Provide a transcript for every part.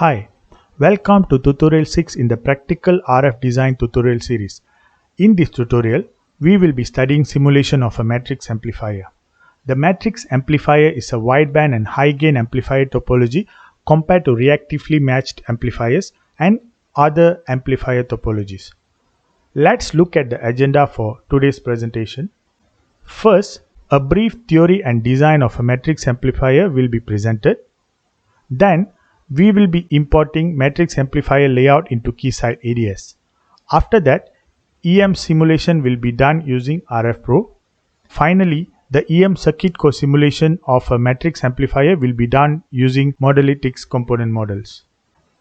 Hi, welcome to tutorial 6 in the Practical RF Design tutorial series. In this tutorial, we will be studying simulation of a matrix amplifier. The matrix amplifier is a wideband and high gain amplifier topology compared to reactively matched amplifiers and other amplifier topologies. Let's look at the agenda for today's presentation. First, a brief theory and design of a matrix amplifier will be presented. Then, we will be importing matrix amplifier layout into Keysight ADS. After that, EM simulation will be done using RF Pro. Finally, the EM circuit core simulation of a matrix amplifier will be done using Modelitics component models.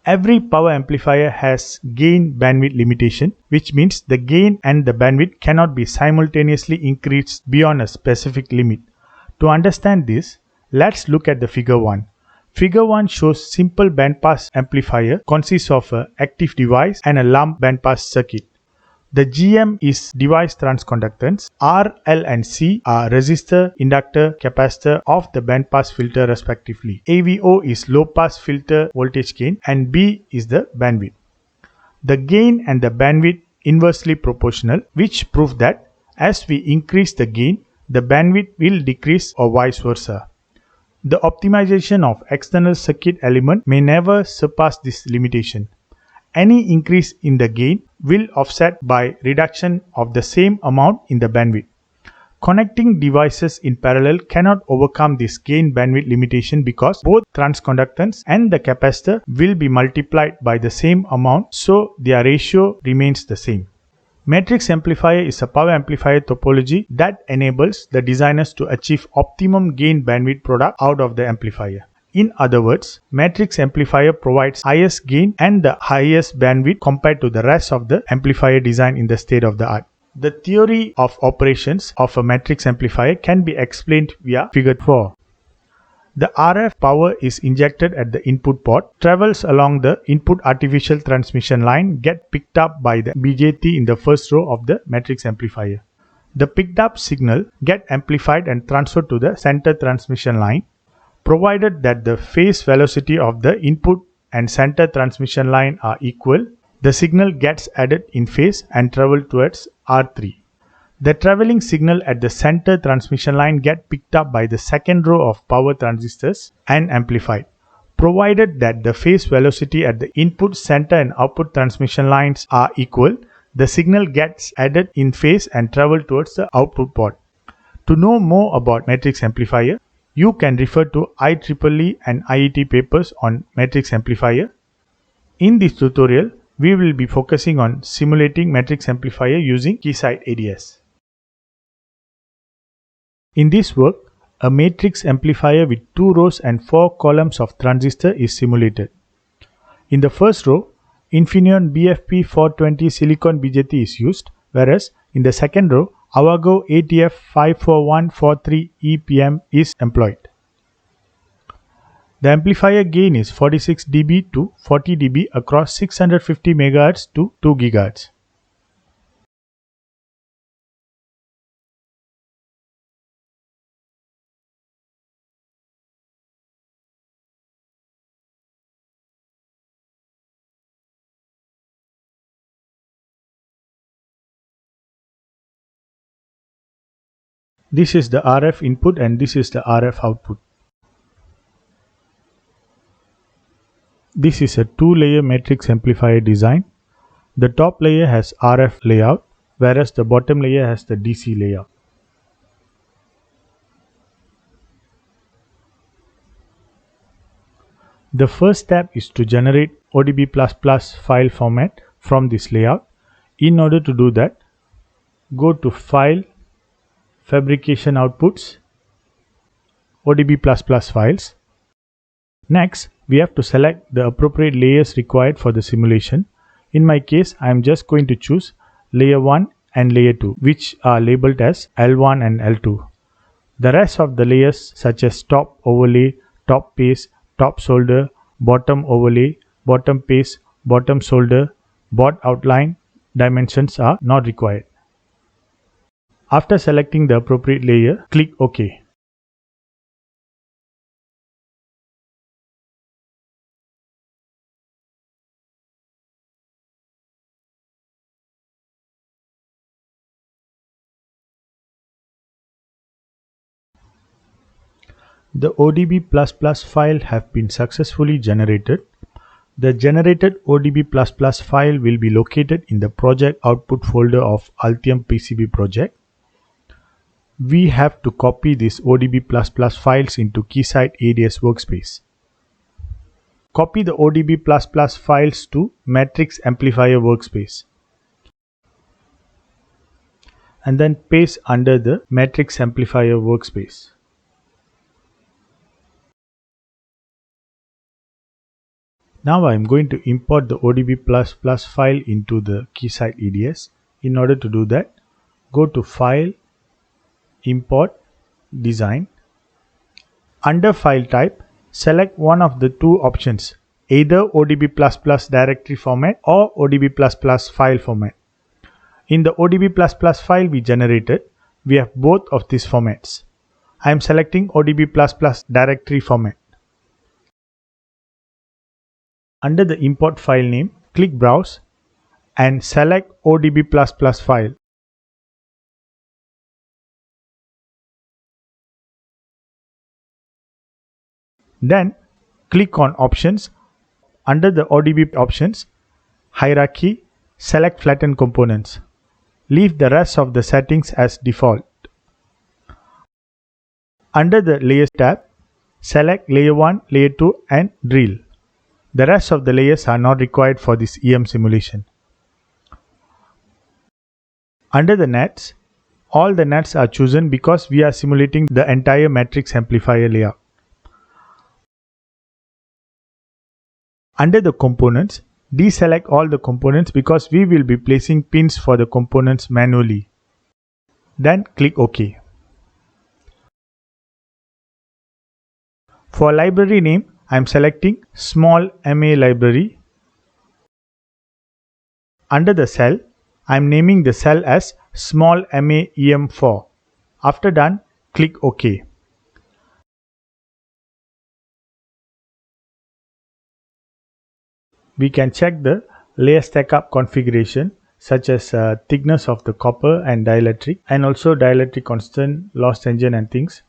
Every power amplifier has gain bandwidth limitation, which means the gain and the bandwidth cannot be simultaneously increased beyond a specific limit. To understand this, let's look at the figure 1. Figure 1 shows simple bandpass amplifier consists of an active device and a lump bandpass circuit. The GM is device transconductance. R, L and C are resistor, inductor, capacitor of the bandpass filter respectively. AVO is low pass filter voltage gain and B is the bandwidth. The gain and the bandwidth inversely proportional, which prove that as we increase the gain, the bandwidth will decrease or vice versa. The optimization of external circuit element may never surpass this limitation. Any increase in the gain will offset by reduction of the same amount in the bandwidth. Connecting devices in parallel cannot overcome this gain bandwidth limitation because both transconductance and the capacitor will be multiplied by the same amount, so their ratio remains the same. Matrix amplifier is a power amplifier topology that enables the designers to achieve optimum gain bandwidth product out of the amplifier. In other words, matrix amplifier provides highest gain and the highest bandwidth compared to the rest of the amplifier design in the state of the art. The theory of operations of a matrix amplifier can be explained via figure 4. The RF power is injected at the input port, travels along the input artificial transmission line, get picked up by the BJT in the first row of the matrix amplifier. The picked up signal get amplified and transferred to the center transmission line. Provided that the phase velocity of the input and center transmission line are equal, the signal gets added in phase and travel towards R3. The traveling signal at the center transmission line get picked up by the second row of power transistors and amplified. Provided that the phase velocity at the input, center and output transmission lines are equal, the signal gets added in phase and travel towards the output port. To know more about matrix amplifier, you can refer to IEEE and IET papers on matrix amplifier. In this tutorial, we will be focusing on simulating matrix amplifier using Keysight ADS. In this work, a matrix amplifier with 2 rows and 4 columns of transistor is simulated. In the first row, Infineon BFP 420 silicon BJT is used, whereas in the second row, Avago ATF 54143 EPM is employed. The amplifier gain is 46 dB to 40 dB across 650 MHz to 2 GHz. This is the RF input and this is the RF output. This is a 2-layer matrix amplifier design. The top layer has RF layout, whereas the bottom layer has the DC layout. The first step is to generate ODB++ file format from this layout. In order to do that, go to File, Fabrication Outputs, ODB++ files. Next, we have to select the appropriate layers required for the simulation. In my case, I am just going to choose layer 1 and layer 2, which are labeled as L1 and L2. The rest of the layers such as top overlay, top paste, top solder, bottom overlay, bottom paste, bottom solder, board outline dimensions are not required. After selecting the appropriate layer, click OK. The ODB++ file have been successfully generated. The generated ODB++ file will be located in the project output folder of Altium PCB project. We have to copy these ODB++ files into Keysight ADS workspace. Copy the ODB++ files to Matrix Amplifier workspace and then paste under the Matrix Amplifier workspace. Now I am going to import the ODB++ file into the Keysight ADS. In order to do that, go to File, Import, Design. Under File Type, select one of the two options, either ODB++ directory format or ODB++ file format. In the ODB++ file we generated, we have both of these formats. I am selecting ODB++ directory format. Under the import file name, click Browse and select ODB++ file. Then click on Options. Under the ODB options, Hierarchy, select Flatten Components. Leave the rest of the settings as default. Under the Layers tab, select Layer 1, Layer 2 and Drill. The rest of the layers are not required for this EM simulation. Under the nets, all the nets are chosen because we are simulating the entire matrix amplifier layout. Under the components, deselect all the components because we will be placing pins for the components manually. Then click OK. For library name, I am selecting small MA library. Under the cell, I am naming the cell as small MA EM4. After done, click OK. We can check the layer stack-up configuration such as thickness of the copper and dielectric, and also dielectric constant, loss tangent and things.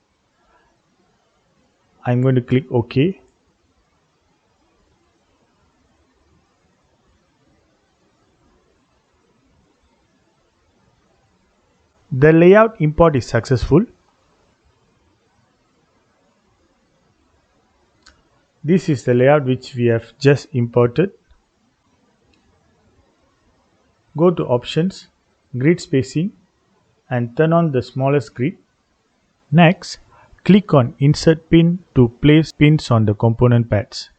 I'm going to click OK. The layout import is successful. This is the layout which we have just imported. Go to Options, Grid Spacing and turn on the smallest grid. Next, click on Insert Pin to place pins on the component pads.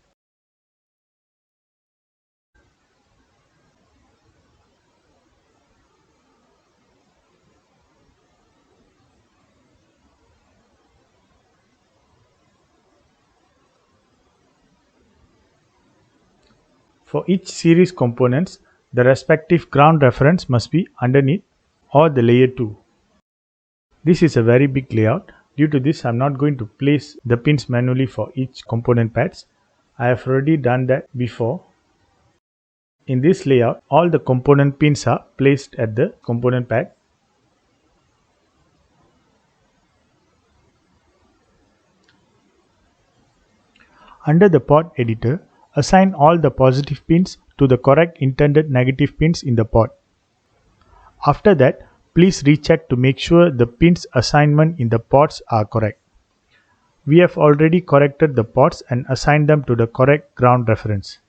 For each series components, the respective ground reference must be underneath or the layer 2. This is a very big layout. Due to this, I am not going to place the pins manually for each component pads. I have already done that before. In this layout, all the component pins are placed at the component pad. Under the pot editor, assign all the positive pins to the correct intended negative pins in the pot. After that, please recheck to make sure the pins assignment in the pots are correct. We have already corrected the pots and assigned them to the correct ground reference.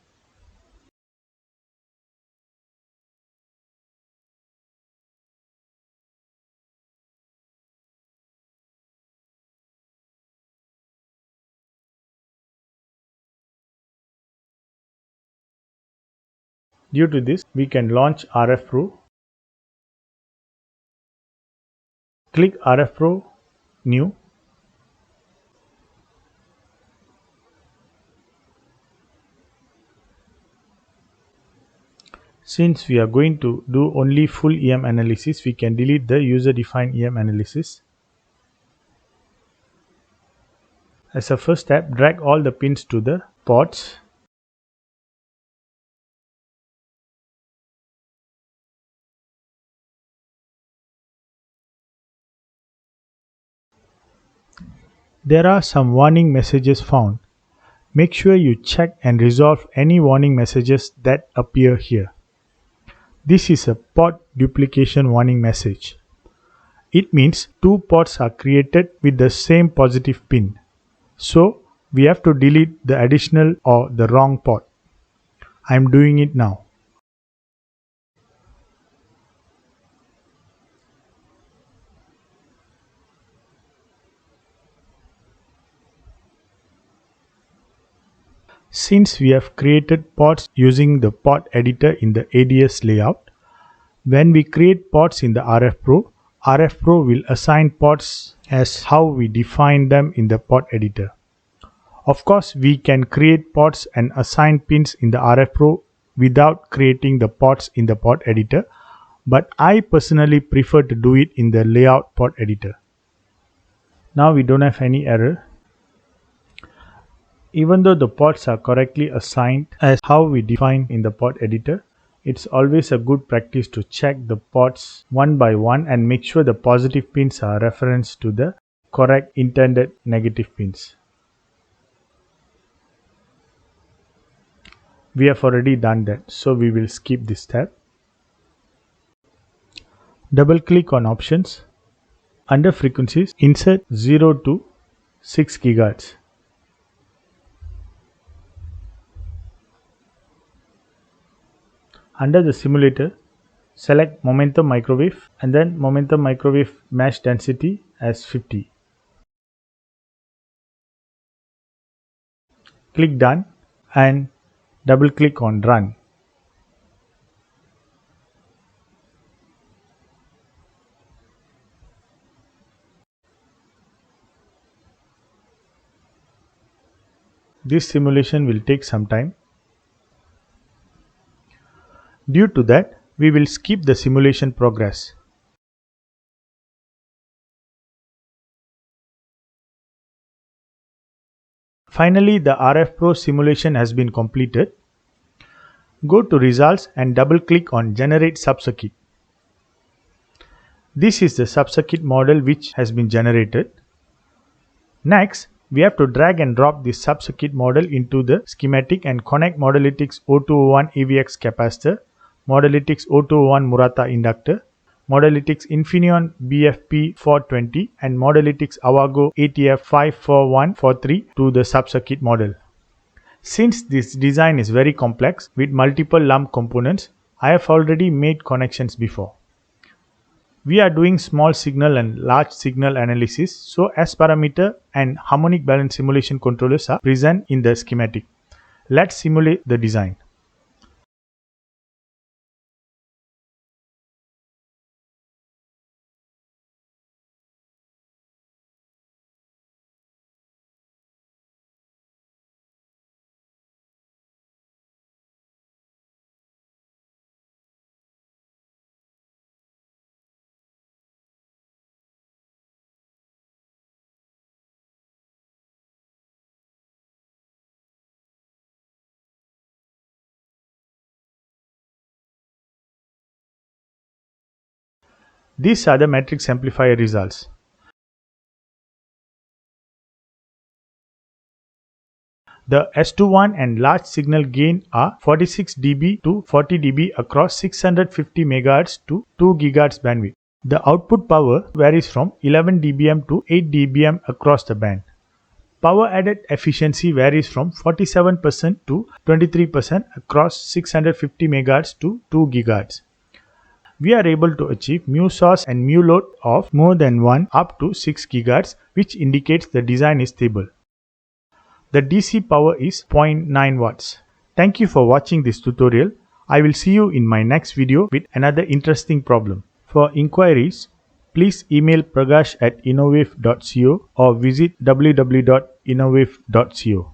Due to this, we can launch RF Pro. Click RF Pro, New. Since we are going to do only full EM analysis, we can delete the user-defined EM analysis. As a first step, drag all the pins to the pots. There are some warning messages found. Make sure you check and resolve any warning messages that appear here. This is a port duplication warning message. It means two ports are created with the same positive pin. So we have to delete the additional or the wrong port. I am doing it now. Since we have created ports using the port editor in the ADS layout, when we create ports in the RF Pro will assign ports as how we define them in the port editor. Of course, we can create ports and assign pins in the RF Pro without creating the ports in the port editor, but I personally prefer to do it in the layout port editor. Now we don't have any error. Even though the ports are correctly assigned as how we define in the port editor, it's always a good practice to check the ports one by one and make sure the positive pins are referenced to the correct intended negative pins. We have already done that, so we will skip this step. Double click on options. Under frequencies, insert 0 to 6 GHz. Under the simulator, select momentum microwave and then momentum microwave mesh density as 50. Click done and double click on run. This simulation will take some time. Due to that, we will skip the simulation progress. Finally, the RF Pro simulation has been completed. Go to results and double click on generate subcircuit. This is the subcircuit model which has been generated. Next, we have to drag and drop this subcircuit model into the schematic and connect Modalytics 0201 AVX capacitor, Modalytics 0201 Murata inductor, Modalytics Infineon BFP 420 and Modalytics Avago ATF 54143 to the subcircuit model. Since this design is very complex with multiple lump components, I have already made connections before. We are doing small signal and large signal analysis, so S parameter and harmonic balance simulation controllers are present in the schematic. Let's simulate the design. These are the matrix amplifier results. The S21 and large signal gain are 46 dB to 40 dB across 650 MHz to 2 GHz bandwidth. The output power varies from 11 dBm to 8 dBm across the band. Power added efficiency varies from 47% to 23% across 650 MHz to 2 GHz. We are able to achieve mu source and mu load of more than 1 up to 6 GHz, which indicates the design is stable. The DC power is 0.9 watts. Thank you for watching this tutorial. I will see you in my next video with another interesting problem. For inquiries, please email pragash@innovave.co or visit www.innovave.co.